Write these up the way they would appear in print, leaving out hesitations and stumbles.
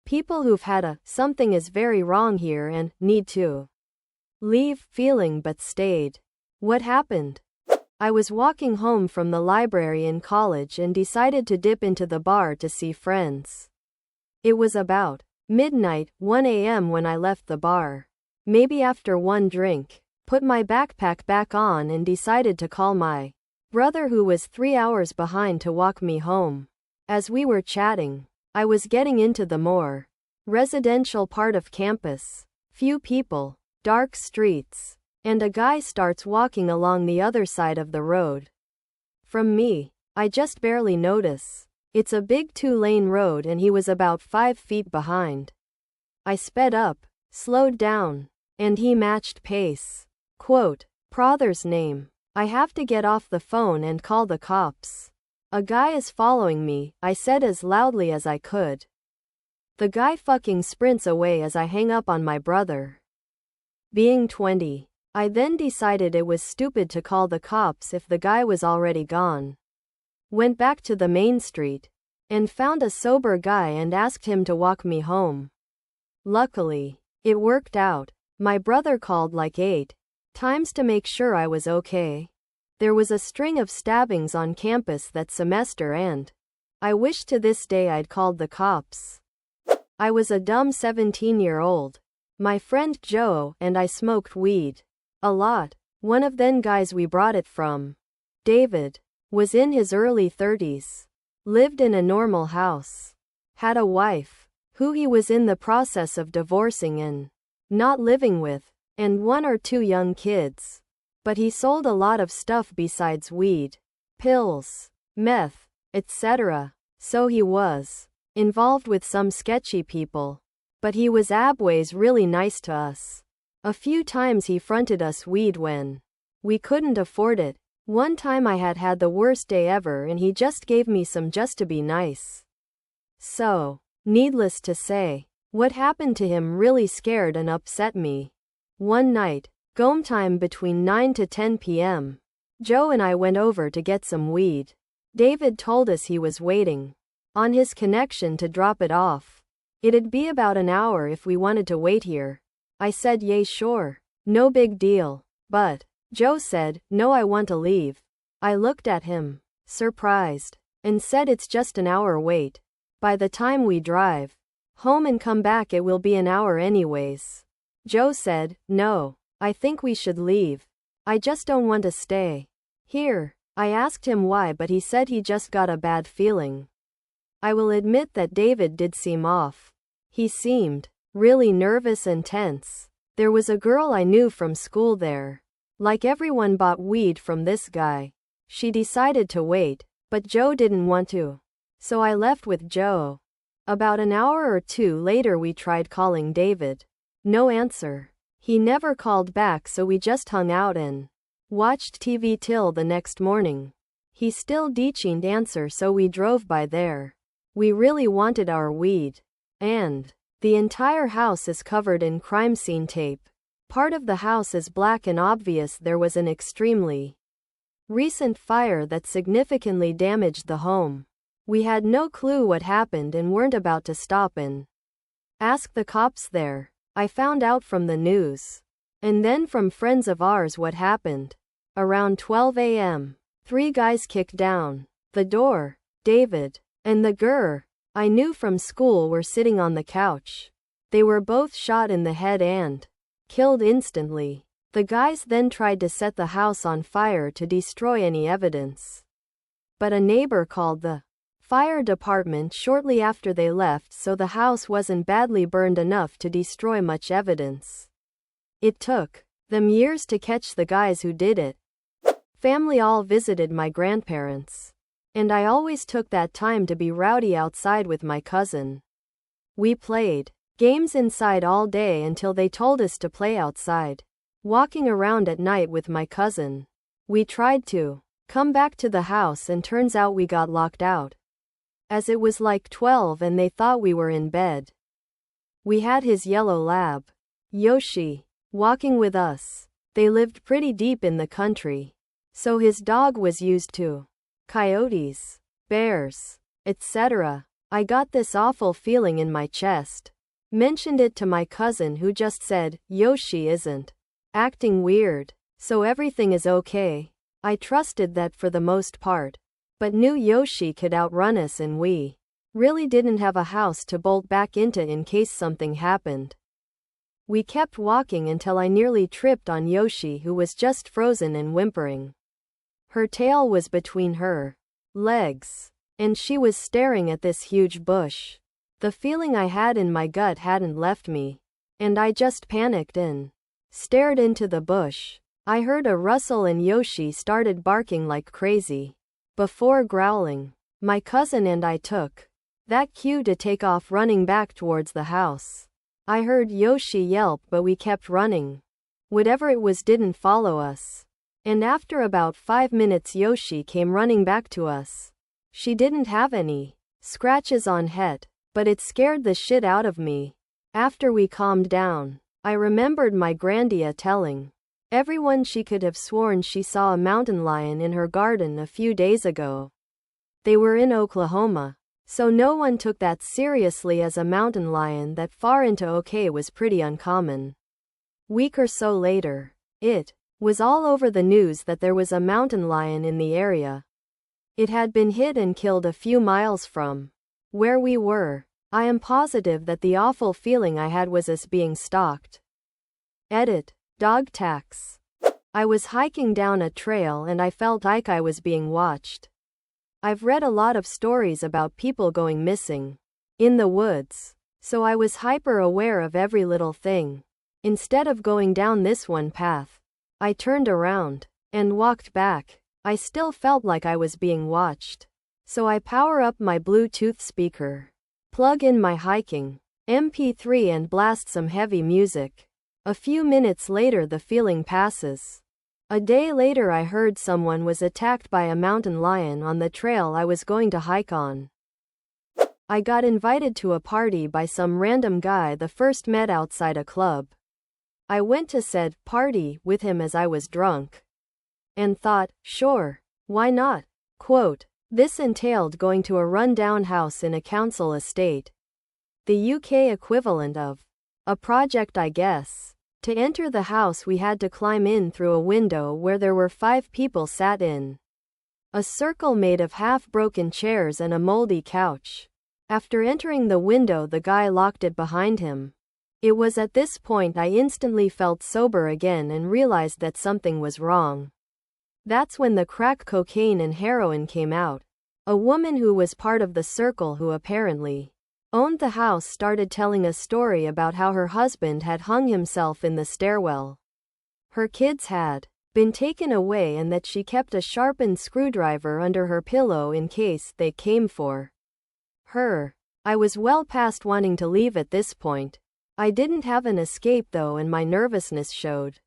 People who've had a something is very wrong here and need to leave feeling but stayed. What happened? I was walking home from the library in college and decided to dip into the bar to see friends. It was about midnight, 1 a.m. when I left the bar. Maybe after one drink, put my backpack back on and decided to call my brother who was 3 hours behind to walk me home. As we were chatting, I was getting into the more residential part of campus. Few people, dark streets, and a guy starts walking along the other side of the road from me. I just barely notice. It's a big 2-lane road and he was about 5 feet behind. I sped up, slowed down, and he matched pace. Quote, "Brother's name. I have to get off the phone and call the cops. A guy is following me," I said as loudly as I could. The guy fucking sprints away as I hang up on my brother. Being 20, I then decided it was stupid to call the cops if the guy was already gone. Went back to the main street and found a sober guy and asked him to walk me home. Luckily, it worked out. My brother called like 8 times to make sure I was okay. There was a string of stabbings on campus that semester and I wish to this day I'd called the cops. I was a dumb 17-year-old. My friend Joe and I smoked weed a lot. One of them guys we brought it from, David, was in his early 30s, lived in a normal house, had a wife, who he was in the process of divorcing and not living with, and 1 or 2 young kids. But he sold a lot of stuff besides weed, pills, meth, etc. So he was involved with some sketchy people. But he was always really nice to us. A few times he fronted us weed when we couldn't afford it. One time I had the worst day ever and he just gave me some just to be nice. So, needless to say, what happened to him really scared and upset me. One night, home time between 9 to 10 p.m., Joe and I went over to get some weed. David told us he was waiting on his connection to drop it off. It'd be about an hour if we wanted to wait here. I said yay sure, no big deal. But Joe said, "No, I want to leave." I looked at him, surprised, and said it's just an hour wait. By the time we drive home and come back it will be an hour anyways. Joe said, "No, I think we should leave. I just don't want to stay here." I asked him why but he said he just got a bad feeling. I will admit that David did seem off. He seemed really nervous and tense. There was a girl I knew from school there. Like everyone bought weed from this guy. She decided to wait, but Joe didn't want to. So I left with Joe. About an hour or 2 later we tried calling David. No answer. He never called back so we just hung out and watched TV till the next morning. He still didn't answer so we drove by there. We really wanted our weed. And the entire house is covered in crime scene tape. Part of the house is black and obvious there was an extremely recent fire that significantly damaged the home. We had no clue what happened and weren't about to stop and ask the cops there. I found out from the news. And then from friends of ours what happened. Around 12 a.m., 3 guys kicked down the door. David and the girl I knew from school were sitting on the couch. They were both shot in the head and killed instantly. The guys then tried to set the house on fire to destroy any evidence. But a neighbor called the fire department shortly after they left so the house wasn't badly burned enough to destroy much evidence. It took them years to catch the guys who did it. Family all visited my grandparents. And I always took that time to be rowdy outside with my cousin. We played games inside all day until they told us to play outside. Walking around at night with my cousin. We tried to come back to the house and turns out we got locked out. As it was like 12 and they thought we were in bed. We had his yellow lab, Yoshi, walking with us. They lived pretty deep in the country. So his dog was used to coyotes, bears, etc. I got this awful feeling in my chest. Mentioned it to my cousin who just said, Yoshi isn't acting weird, so everything is okay. I trusted that for the most part, but knew Yoshi could outrun us and we really didn't have a house to bolt back into in case something happened. We kept walking until I nearly tripped on Yoshi, who was just frozen and whimpering. Her tail was between her legs, and she was staring at this huge bush. The feeling I had in my gut hadn't left me, and I just panicked and stared into the bush. I heard a rustle and Yoshi started barking like crazy. Before growling, my cousin and I took that cue to take off running back towards the house. I heard Yoshi yelp, but we kept running. Whatever it was didn't follow us. And after about 5 minutes Yoshi came running back to us. She didn't have any scratches on head, but it scared the shit out of me. After we calmed down, I remembered my grandia telling everyone she could have sworn she saw a mountain lion in her garden a few days ago. They were in Oklahoma, so no one took that seriously, as a mountain lion that far into OK was pretty uncommon. Week or so later, it was all over the news that there was a mountain lion in the area. It had been hit and killed a few miles from where we were. I am positive that the awful feeling I had was us being stalked. Edit. Dog tax. I was hiking down a trail and I felt like I was being watched. I've read a lot of stories about people going missing in the woods, so I was hyper aware of every little thing. Instead of going down this one path, I turned around and walked back. I still felt like I was being watched, so I power up my Bluetooth speaker, plug in my hiking MP3 and blast some heavy music. A few minutes later the feeling passes. A day later I heard someone was attacked by a mountain lion on the trail I was going to hike on. I got invited to a party by some random guy the first met outside a club. I went to said party with him as I was drunk, and thought, sure, why not? Quote, this entailed going to a run-down house in a council estate. The UK equivalent of a project, I guess. To enter the house we had to climb in through a window where there were 5 people sat in a circle made of half-broken chairs and a moldy couch. After entering the window the guy locked it behind him. It was at this point I instantly felt sober again and realized that something was wrong. That's when the crack cocaine and heroin came out. A woman who was part of the circle, who apparently owned the house, started telling a story about how her husband had hung himself in the stairwell. Her kids had been taken away and that she kept a sharpened screwdriver under her pillow in case they came for her. I was well past wanting to leave at this point. I didn't have an escape though, and my nervousness showed.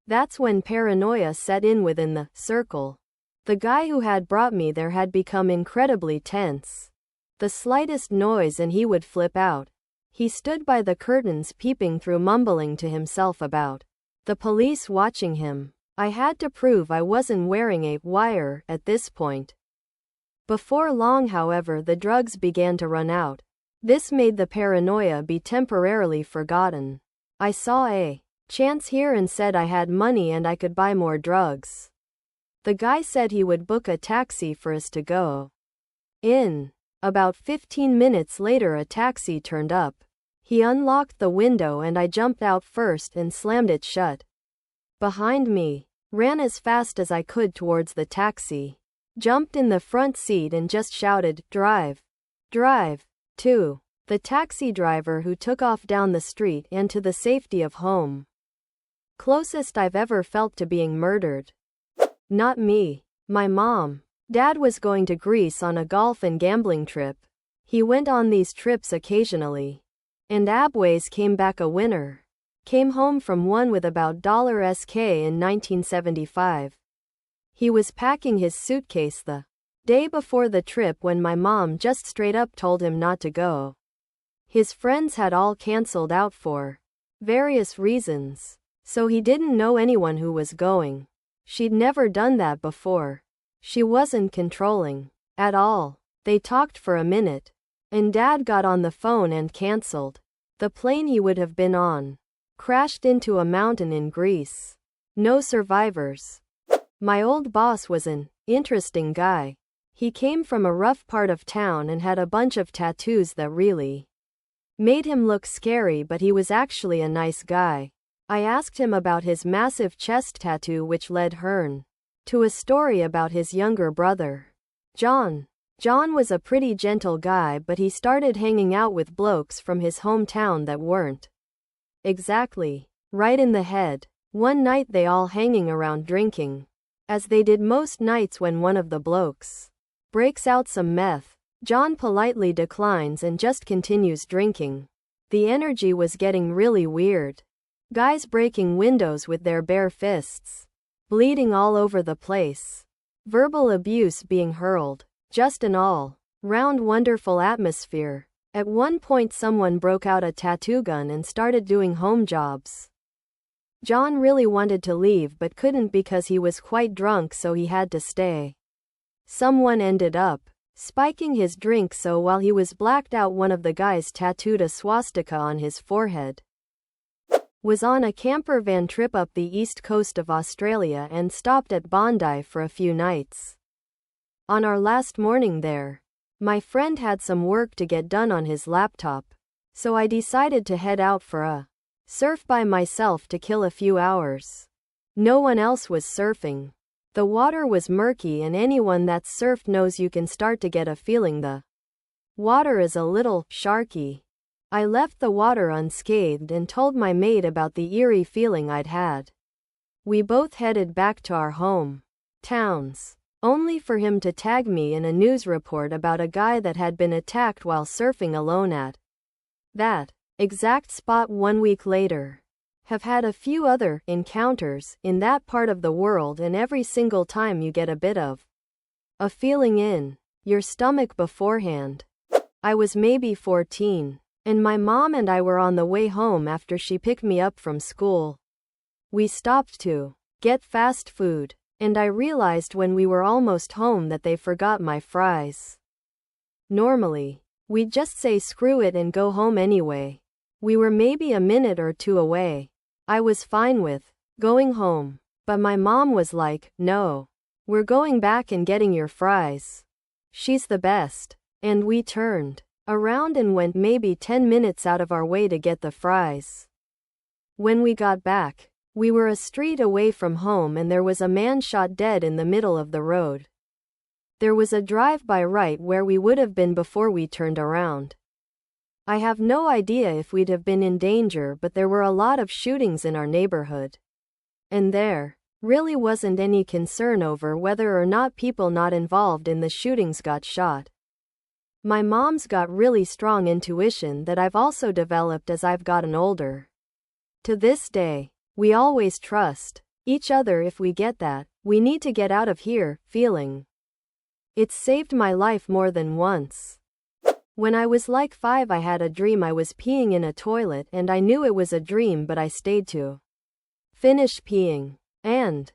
That's when paranoia set in within the circle. The guy who had brought me there had become incredibly tense. The slightest noise and he would flip out. He stood by the curtains peeping through, mumbling to himself about the police watching him. I had to prove I wasn't wearing a wire at this point. Before long, however, the drugs began to run out. This made the paranoia be temporarily forgotten. I saw a chance here and said I had money and I could buy more drugs. The guy said he would book a taxi for us to go in. About 15 minutes later a taxi turned up. He unlocked the window and I jumped out first and slammed it shut behind me. Ran as fast as I could towards the taxi. Jumped in the front seat and just shouted, "Drive! Drive!" to the taxi driver, who took off down the street and to the safety of home. Closest I've ever felt to being murdered. Not me. My mom. Dad was going to Greece on a golf and gambling trip. He went on these trips occasionally, and always came back a winner. Came home from one with about $SK in 1975. He was packing his suitcase the day before the trip when my mom just straight up told him not to go. His friends had all cancelled out for various reasons, so he didn't know anyone who was going. She'd never done that before. She wasn't controlling at all. They talked for a minute. And Dad got on the phone and cancelled. The plane he would have been on crashed into a mountain in Greece. No survivors. My old boss was an interesting guy. He came from a rough part of town and had a bunch of tattoos that really made him look scary, but he was actually a nice guy. I asked him about his massive chest tattoo, which led Hearn to a story about his younger brother, John. John was a pretty gentle guy, but he started hanging out with blokes from his hometown that weren't exactly right in the head. One night they all hanging around drinking, as they did most nights. When one of the blokes breaks out some meth, John politely declines and just continues drinking. The energy was getting really weird. Guys breaking windows with their bare fists, bleeding all over the place, verbal abuse being hurled. Just an all-round wonderful atmosphere. At one point someone broke out a tattoo gun and started doing home jobs. John really wanted to leave but couldn't because he was quite drunk, so he had to stay. Someone ended up spiking his drink, so while he was blacked out, one of the guys tattooed a swastika on his forehead. Was on a camper van trip up the east coast of Australia and stopped at Bondi for a few nights. On our last morning there, my friend had some work to get done on his laptop, so I decided to head out for a surf by myself to kill a few hours. No one else was surfing. The water was murky, and anyone that's surfed knows you can start to get a feeling the water is a little sharky. I left the water unscathed and told my mate about the eerie feeling I'd had. We both headed back to our home towns, only for him to tag me in a news report about a guy that had been attacked while surfing alone at that exact spot 1 week later. Have had a few other encounters in that part of the world, and every single time you get a bit of a feeling in your stomach beforehand. I was maybe 14, and my mom and I were on the way home after she picked me up from school. We stopped to get fast food, and I realized when we were almost home that they forgot my fries. Normally, we'd just say screw it and go home anyway. We were maybe a minute or two away. I was fine with going home, but my mom was like, no, we're going back and getting your fries. She's the best. And we turned around and went maybe 10 minutes out of our way to get the fries. When we got back, we were a street away from home, and there was a man shot dead in the middle of the road. There was a drive-by right where we would have been before we turned around. I have no idea if we'd have been in danger, but there were a lot of shootings in our neighborhood. And there really wasn't any concern over whether or not people not involved in the shootings got shot. My mom's got really strong intuition that I've also developed as I've gotten older. To this day, we always trust each other if we get that we need to get out of here feeling. It's saved my life more than once. When I was like 5, I had a dream I was peeing in a toilet, and I knew it was a dream, but I stayed to finish peeing. And